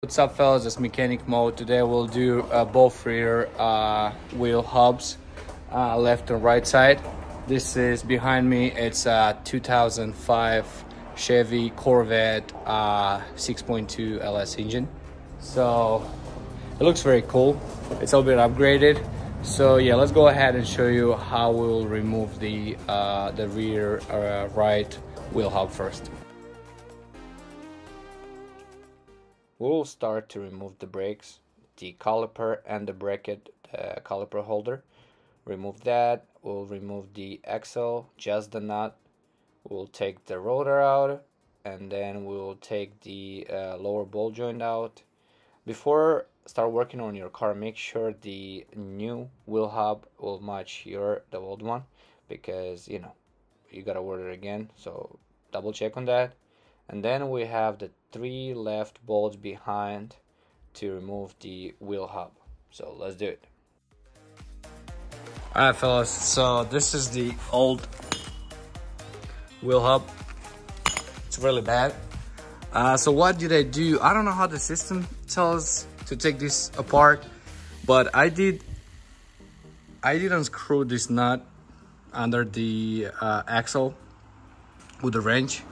What's up, fellas? It's mechanic mode. Today we'll do both rear wheel hubs, left and right side. This is behind me. It's a 2005 Chevy Corvette 6.2 LS engine. So it looks very cool. It's a little bit upgraded. So yeah, let's go ahead and show you how we'll remove the rear right wheel hub first. We'll start to remove the brakes, the caliper and the bracket, the caliper holder. Remove that. We'll remove the axle, just the nut. We'll take the rotor out, and then we'll take the lower ball joint out. Before start working on your car, make sure the new wheel hub will match the old one, because you gotta order it again, so double check on that. And then we have the 3 left bolts behind to remove the wheel hub. So let's do it. Alright, fellas, so this is the old wheel hub. It's really bad. So what did I do? I don't know how the system tells to take this apart, but I did unscrew this nut under the axle with the wrench.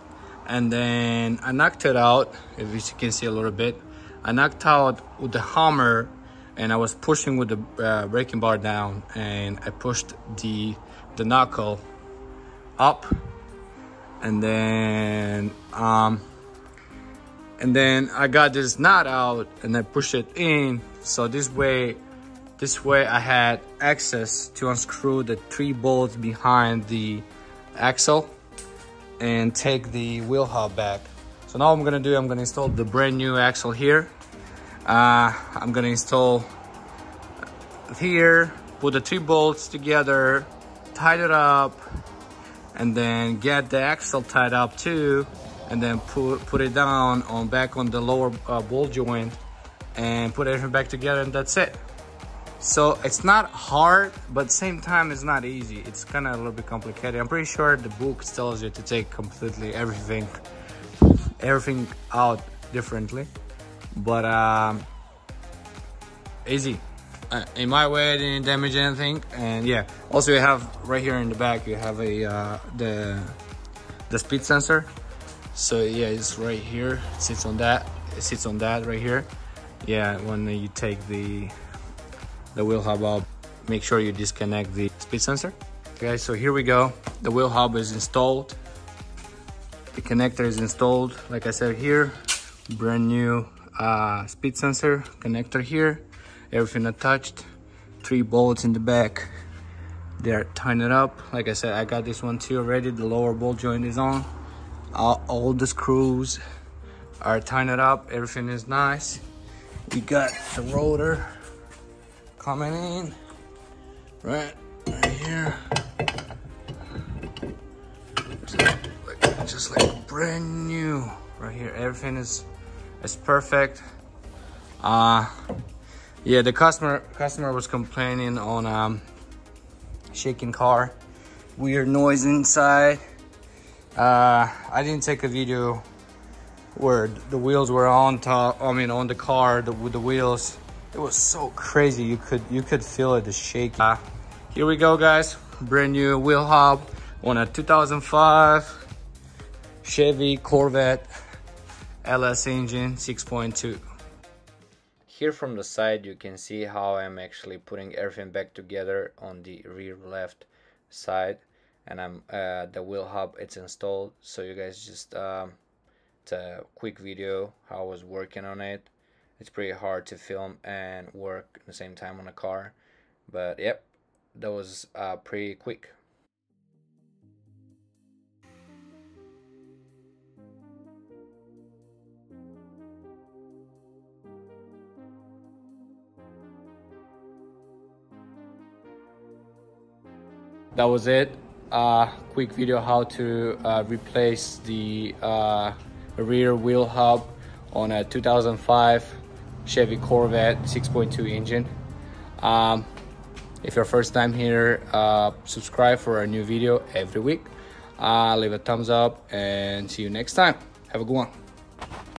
And then I knocked it out, if you can see a little bit. I knocked out with the hammer, and I was pushing with the braking bar down, and I pushed the knuckle up, and then I got this nut out and I pushed it in. So this way I had access to unscrew the 3 bolts behind the axle and take the wheel hub back. So now what I'm gonna install the brand new axle here. I'm gonna install here, put the 3 bolts together, tied it up, and then get the axle tied up too, and then put it down back on the lower ball joint and put everything back together, and that's it. So it's not hard, but at the same time it's not easy. It's kind of a little bit complicated. I'm pretty sure the book tells you to take completely everything out differently, but easy. In my way, I didn't damage anything. And yeah, also you have right here in the back, you have a the speed sensor. So yeah, it's right here. It sits on that right here. Yeah, when you take the wheel hub up, make sure you disconnect the speed sensor. Okay, so here we go. The wheel hub is installed. The connector is installed. Like I said, here, brand new speed sensor connector here. Everything attached. 3 bolts in the back. They're tying it up. Like I said, I got this one too already. The lower ball joint is on. All the screws are tying it up. Everything is nice. We got the rotor coming in right here, just like brand new right here. Everything is perfect. Yeah, the customer was complaining on shaking car, weird noise inside. I didn't take a video where the wheels were on top, on the car with the wheels. It was so crazy. You could feel it, the shaking. Here we go, guys. Brand new wheel hub on a 2005 Chevy Corvette LS engine 6.2. Here from the side, you can see how I'm actually putting everything back together on the rear left side, and the wheel hub, it's installed. So you guys just it's a quick video how I was working on it. It's pretty hard to film and work at the same time on a car, but yep, that was pretty quick. That was it. Quick video how to replace the rear wheel hub on a 2005 Chevy Corvette 6.2 engine. If you're first time here, subscribe for a new video every week. Leave a thumbs up and see you next time. Have a good one.